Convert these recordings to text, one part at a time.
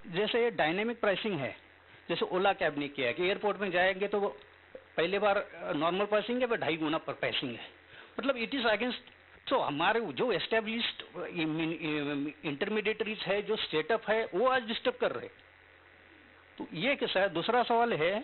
जैसे dynamic pricing है, जैसे ओला कैब ने किया है कि एयरपोर्ट में जाएंगे तो वो पहले बार नॉर्मल प्राइसिंग है, फिर 2.5 गुना पर प्राइसिंग है, मतलब इट इज अगेंस्ट। तो हमारे जो एस्टेब्लिश्ड इंटरमीडिएटरीज है, जो स्टेटअप है, वो आज डिस्टर्ब कर रहे। तो ये कैसा है। दूसरा सवाल है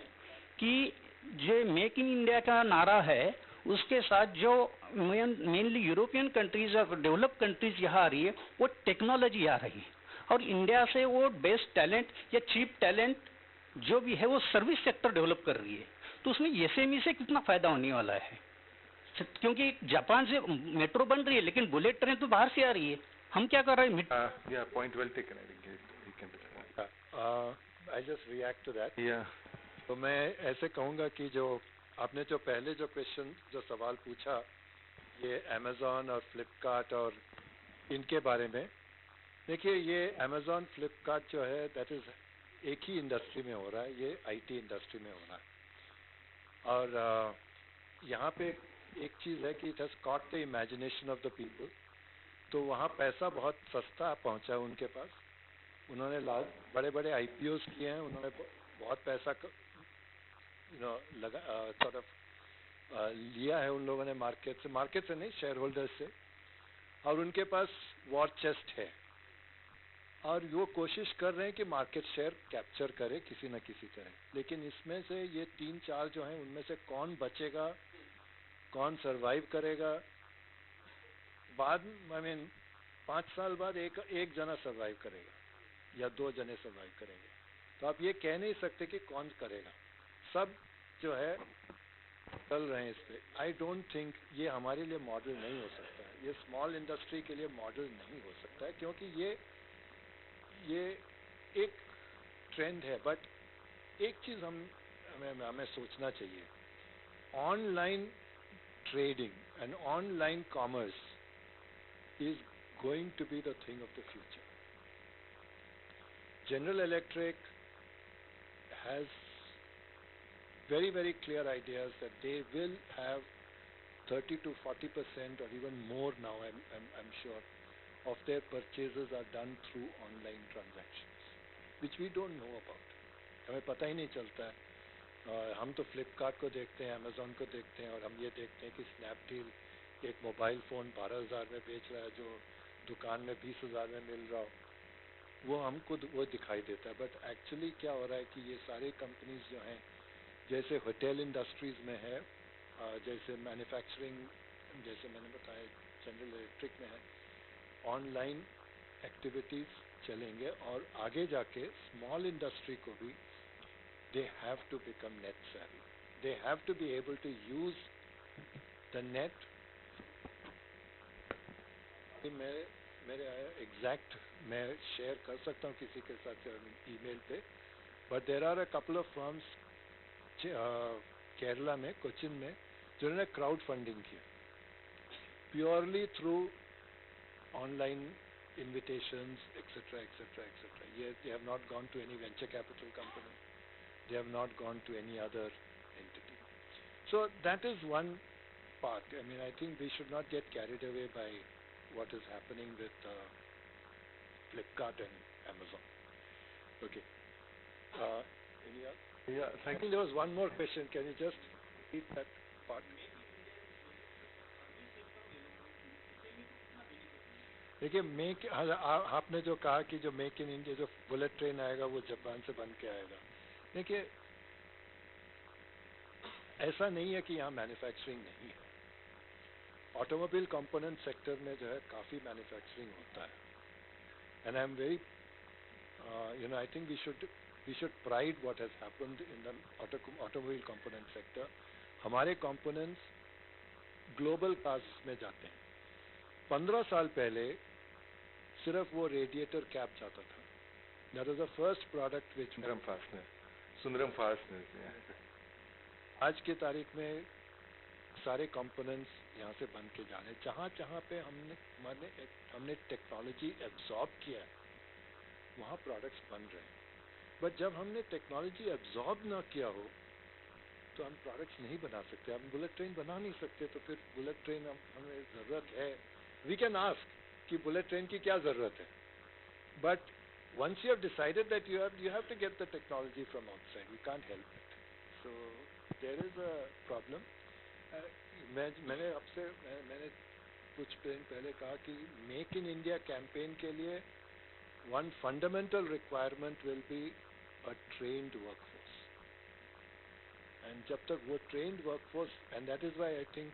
कि जो मेक इन इंडिया का नारा है, उसके साथ जो मेनली यूरोपियन कंट्रीज और डेवलप कंट्रीज यहाँ आ रही है, वो टेक्नोलॉजी आ रही है, और इंडिया से वो बेस्ट टैलेंट या चीप टैलेंट जो भी है वो सर्विस सेक्टर डेवलप कर रही है। तो उसमें एसएमई से कितना फायदा होने वाला है, क्योंकि जापान से मेट्रो बन रही है लेकिन बुलेट ट्रेन तो बाहर से आ रही है, हम क्या कर रहे हैं? Yeah, point well taken. I think he can be that. I just react to that. Yeah. तो मैं ऐसे कहूँगा कि जो आपने जो पहले जो क्वेश्चन जो सवाल पूछा ये अमेज़ॉन और फ्लिपकार्ट और इनके बारे में, देखिए ये अमेज़ॉन फ्लिपकार्ट जो है दैट इज एक ही इंडस्ट्री में हो रहा है, ये आईटी इंडस्ट्री में हो रहा है। और यहाँ पे एक चीज़ है कि it has caught the imagination of the people. तो वहाँ पैसा बहुत सस्ता पहुँचा उनके पास, उन्होंने बड़े बड़े आईपीओस किए हैं, उन्होंने बहुत पैसा लगा सॉर्ट ऑफ लिया है उन लोगों ने मार्केट से नहीं, शेयर होल्डर्स से, और उनके पास वॉर चेस्ट है और वो कोशिश कर रहे हैं कि मार्केट शेयर कैप्चर करे किसी न किसी तरह। लेकिन इसमें से ये 3-4 जो हैं उनमें से कौन बचेगा, कौन सरवाइव करेगा, बाद आई मीन 5 साल बाद एक जना सरवाइव करेगा या 2 जने सरवाइव करेंगे। तो आप ये कह नहीं सकते कि कौन करेगा। सब जो है चल रहे हैं इस पे। आई डोंट थिंक ये हमारे लिए मॉडल नहीं हो सकता है, ये स्मॉल इंडस्ट्री के लिए मॉडल नहीं हो सकता है, क्योंकि ये एक ट्रेंड है। बट एक चीज़ हमें सोचना चाहिए, online trading and online commerce is going to be the thing of the future. General Electric has very, very clear ideas that they will have 30 to 40% or even more now, I'm sure, of their purchases are done through online transactions, which we don't know about. हमें पता ही नहीं चलता है। हम तो फ्लिपकार्ट को देखते हैं, अमेज़ॉन को देखते हैं, और हम ये देखते हैं कि स्नैपडील एक मोबाइल फ़ोन 12,000 में बेच रहा है जो दुकान में 20,000 में मिल रहा हो, वो हमको वो दिखाई देता है। बट एक्चुअली क्या हो रहा है कि ये सारी कंपनीज जो हैं, जैसे होटल इंडस्ट्रीज़ में है, जैसे मैन्युफैक्चरिंग, जैसे मैंने बताया जनरल इलेक्ट्रिक में है, ऑनलाइन एक्टिविटीज़ चलेंगे, और आगे जाके स्मॉल इंडस्ट्री को भी they have to become net savvy, they have to be able to use the net. मेरे एग्जैक्ट मैं शेयर कर सकता हूँ किसी के साथ ईमेल पे, but there are a couple of firms Kerala में, कोचिन में, जिन्होंने क्राउड फंडिंग किया purely through online invitations, etc., etc., etc. Yes, they have not gone to any venture capital company. They have not gone to any other entity. So that is one part. I mean, I think we should not get carried away by what is happening with Flipkart and Amazon. Okay. Any other? Yeah, I thank think there was one more question. Can you just repeat that part? देखिए आपने जो कहा कि जो make in India, जो bullet train आएगा वो Japan से बन के आएगा। देखिए ऐसा नहीं है कि यहाँ मैन्युफैक्चरिंग नहीं है। ऑटोमोबाइल कंपोनेंट सेक्टर में जो है काफ़ी मैन्युफैक्चरिंग होता है, and I am very I think we should pride what has happened in the automobile component sector. हमारे कंपोनेंट्स ग्लोबल कार्स में जाते हैं। 15 साल पहले सिर्फ वो रेडिएटर कैप जाता था। That was the first product which Sundaram Fasteners। आज की तारीख में सारे कंपोनेंट्स यहाँ से बन के जा रहे हैं। जहाँ जहाँ पे हमने टेक्नोलॉजी एब्जॉर्ब किया है वहाँ प्रोडक्ट्स बन रहे हैं। बट जब हमने टेक्नोलॉजी एब्जॉर्ब ना किया हो तो हम प्रोडक्ट्स नहीं बना सकते। हम बुलेट ट्रेन बना नहीं सकते, तो फिर बुलेट ट्रेन हमें ज़रूरत है। वी कैन आस्क कि बुलेट ट्रेन की क्या ज़रूरत है, but once you have decided that you have to get the technology from outside. We can't help it. So there is a problem. मैंने कुछ दिन पहले कहा कि मेक इन इंडिया कैंपेन के लिए one fundamental requirement will be a trained workforce. And जब तक वो trained workforce, and that is why I think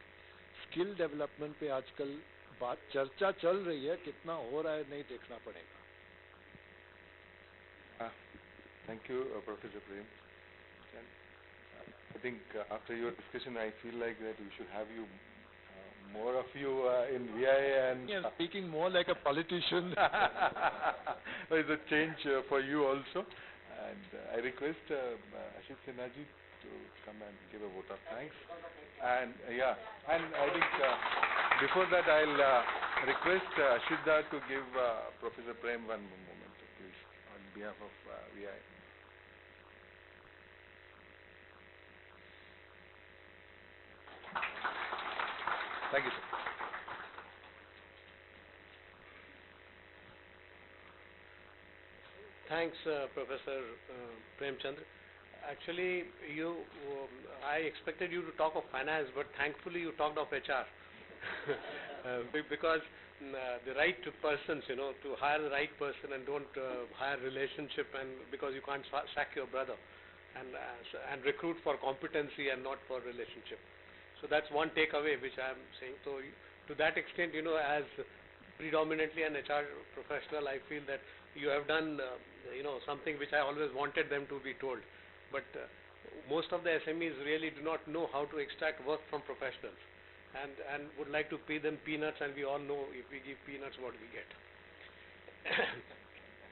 skill development पे आजकल बात चर्चा चल रही है, कितना हो रहा है नहीं देखना पड़ेगा. Thank you, Professor Prem. I think after your discussion, I feel like that we should have you, more of you in VI and... Yeah, speaking more like a politician. There is a change for you also. And I request Ashit Sinha ji to come and give a vote of thanks. And and I think before that I'll request Ashita to give Professor Prem one moment, please, on behalf of VI. Thank you, sir. Thanks, Professor Premchand. Actually, I expected you to talk of finance, but thankfully you talked of HR. Because the right persons, to hire the right person and don't hire relationship, and because you can't sack your brother, and recruit for competency and not for relationship. So that's one takeaway which I am saying. So to that extent, as predominantly an HR professional, I feel that you have done, something which I always wanted them to be told. But most of the SMEs really do not know how to extract work from professionals, and would like to pay them peanuts, and we all know if we give peanuts what we get.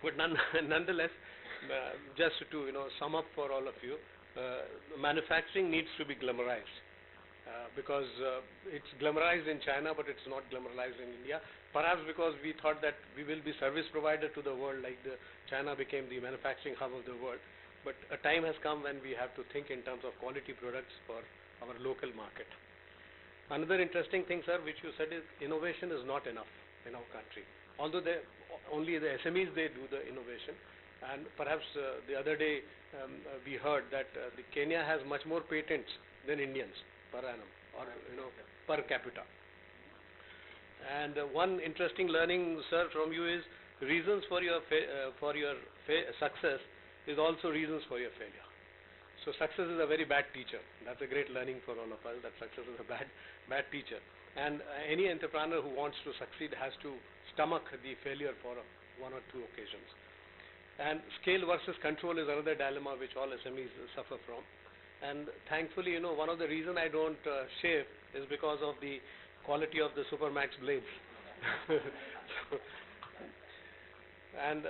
But nonetheless, just to sum up for all of you, manufacturing needs to be glamorized. Because it's glamorized in China, but it's not glamorized in India. Perhaps because we thought that we will be service provider to the world, like China became the manufacturing hub of the world. But a time has come when we have to think in terms of quality products for our local market. Another interesting thing, sir, which you said is innovation is not enough in our country. Although only the SMEs, they do the innovation. And perhaps the other day we heard that the Kenya has much more patents than Indians per annum, or per capita. And one interesting learning, sir, from you is reasons for your success is also reasons for your failure. So success is a very bad teacher. That's a great learning for all of us, that success is a bad teacher. And any entrepreneur who wants to succeed has to stomach the failure for one or two occasions. And scale versus control is another dilemma which all SMEs suffer from. And thankfully, one of the reasons I don't shave is because of the quality of the Supermax blades. And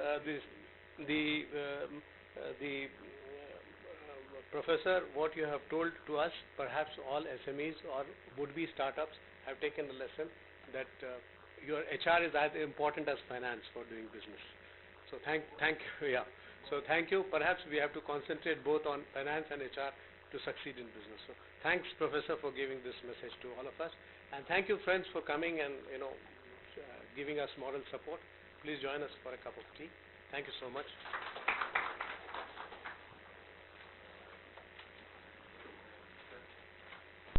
Professor, what you have told to us, perhaps all SMEs or would-be startups have taken the lesson that your HR is as important as finance for doing business. So thank you. Yeah. So thank you. Perhaps we have to concentrate both on finance and HR to succeed in business. So thanks, Professor, for giving this message to all of us. And thank you, friends, for coming and giving us moral support. Please join us for a cup of tea. Thank you so much.